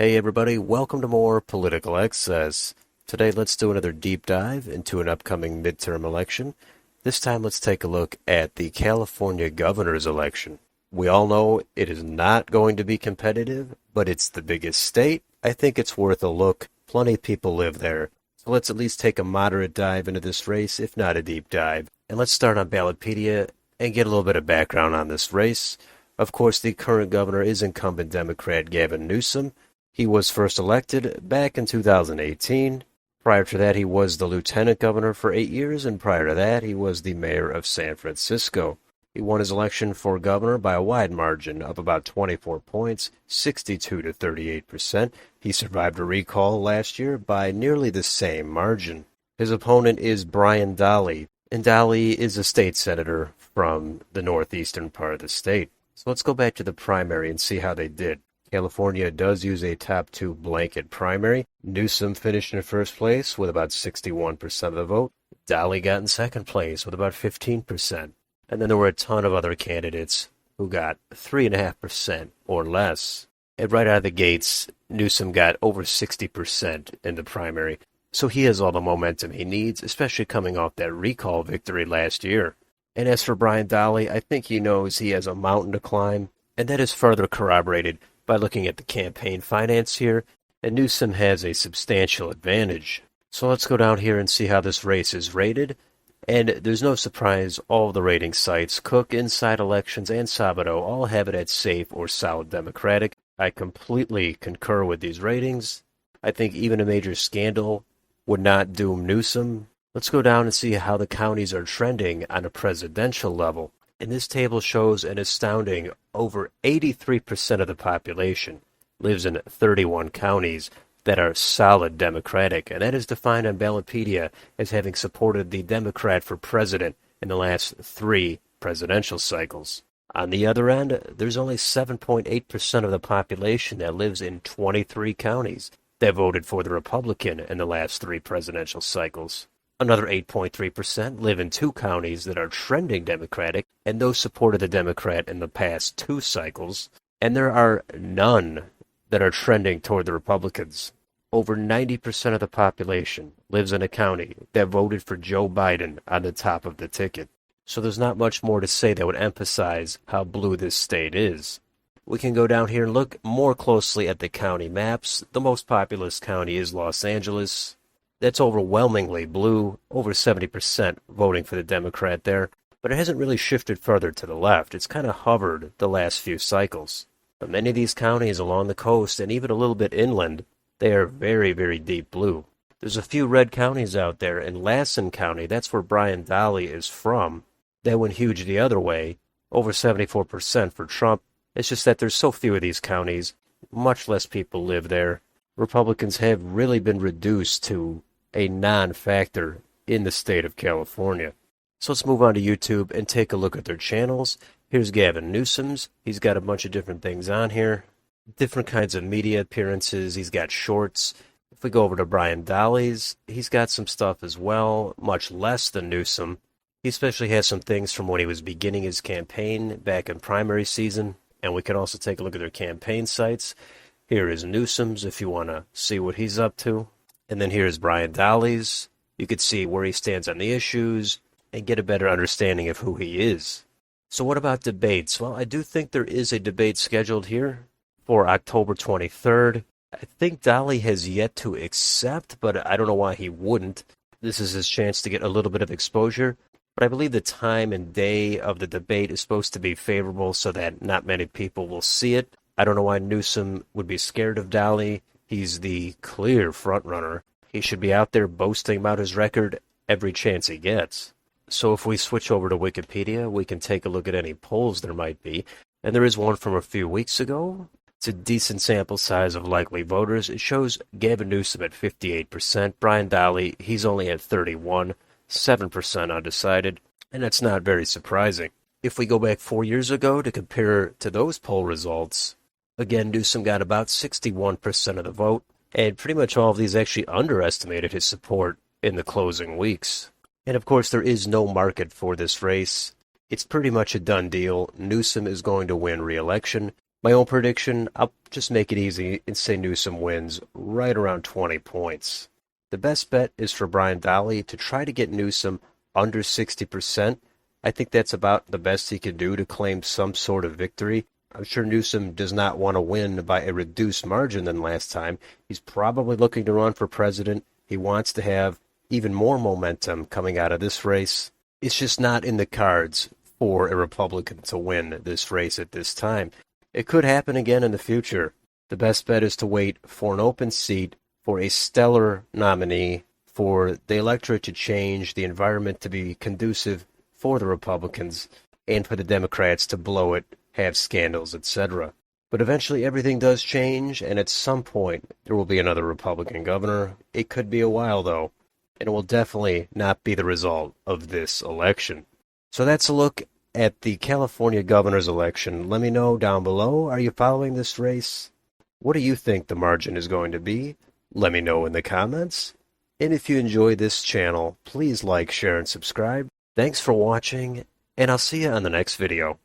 Hey everybody, welcome to more Political Excess. Today let's do another deep dive into an upcoming midterm election. This time let's take a look at the California governor's election. We all know it is not going to be competitive, but it's the biggest state. I think it's worth a look. Plenty of people live there. So let's at least take a moderate dive into this race, if not a deep dive. And let's start on Ballotpedia and get a little bit of background on this race. Of course, the current governor is incumbent Democrat Gavin Newsom. He was first elected back in 2018. Prior to that, he was the lieutenant governor for 8 years, and prior to that, he was the mayor of San Francisco. He won his election for governor by a wide margin, up about 24 points, 62 to 38%. He survived a recall last year by nearly the same margin. His opponent is Brian Dahle, and Dahle is a state senator from the northeastern part of the state. So let's go back to the primary and see how they did. California does use a top two blanket primary. Newsom finished in first place with about 61% of the vote. Dahle got in second place with about 15%. And then there were a ton of other candidates who got 3.5% or less. And right out of the gates, Newsom got over 60% in the primary. So he has all the momentum he needs, especially coming off that recall victory last year. And as for Brian Dahle, I think he knows he has a mountain to climb, and that is further corroborated by looking at the campaign finance here, and Newsom has a substantial advantage. So let's go down here and see how this race is rated. And there's no surprise, all of the rating sites, Cook, Inside Elections, and Sabado, all have it at safe or solid Democratic. I completely concur with these ratings. I think even a major scandal would not doom Newsom. Let's go down and see how the counties are trending on a presidential level. And this table shows an astounding over 83% of the population lives in 31 counties that are solid Democratic, and that is defined on Ballotpedia as having supported the Democrat for president in the last 3 presidential cycles. On the other end, there's only 7.8% of the population that lives in 23 counties that voted for the Republican in the last 3 presidential cycles. Another 8.3% live in 2 counties that are trending Democratic, and those supported the Democrat in the past 2 cycles. And there are none that are trending toward the Republicans. Over 90% of the population lives in a county that voted for Joe Biden on the top of the ticket. So there's not much more to say that would emphasize how blue this state is. We can go down here and look more closely at the county maps. The most populous county is Los Angeles. That's overwhelmingly blue, over 70% voting for the Democrat there, but it hasn't really shifted further to the left. It's kind of hovered the last few cycles. But many of these counties along the coast and even a little bit inland, they are very, very deep blue. There's a few red counties out there. In Lassen County, that's where Brian Dahle is from. That went huge the other way, over 74% for Trump. It's just that there's so few of these counties, much less people live there. Republicans have really been reduced to a non-factor in the state of California. So let's move on to YouTube and take a look at their channels. Here's Gavin Newsom's. He's got a bunch of different things on here. Different kinds of media appearances. He's got shorts. If we go over to Brian Dahle's, he's got some stuff as well, much less than Newsom. He especially has some things from when he was beginning his campaign back in primary season. And we can also take a look at their campaign sites. Here is Newsom's if you want to see what he's up to. And then here's Brian Dahle's. You could see where he stands on the issues and get a better understanding of who he is. So what about debates? Well, I do think there is a debate scheduled here for October 23rd. I think Dahle has yet to accept, but I don't know why he wouldn't. This is his chance to get a little bit of exposure. But I believe the time and day of the debate is supposed to be favorable so that not many people will see it. I don't know why Newsom would be scared of Dahle. He's the clear front-runner. He should be out there boasting about his record every chance he gets. So if we switch over to Wikipedia, we can take a look at any polls there might be. And there is one from a few weeks ago. It's a decent sample size of likely voters. It shows Gavin Newsom at 58%. Brian Dahle, he's only at 31%, 7% undecided. And that's not very surprising. If we go back 4 years ago to compare to those poll results, again, Newsom got about 61% of the vote, and pretty much all of these actually underestimated his support in the closing weeks. And of course, there is no market for this race. It's pretty much a done deal. Newsom is going to win re-election. My own prediction, I'll just make it easy and say Newsom wins right around 20 points. The best bet is for Brian Dahle to try to get Newsom under 60%. I think that's about the best he could do to claim some sort of victory. I'm sure Newsom does not want to win by a reduced margin than last time. He's probably looking to run for president. He wants to have even more momentum coming out of this race. It's just not in the cards for a Republican to win this race at this time. It could happen again in the future. The best bet is to wait for an open seat, for a stellar nominee, for the electorate to change, the environment to be conducive for the Republicans, and for the Democrats to blow it, have scandals, etc. But eventually everything does change, and at some point there will be another Republican governor. It could be a while, though, and it will definitely not be the result of this election. So that's a look at the California governor's election. Let me know down below, are you following this race? What do you think the margin is going to be? Let me know in the comments. And if you enjoy this channel, please like, share, and subscribe. Thanks for watching, and I'll see you on the next video.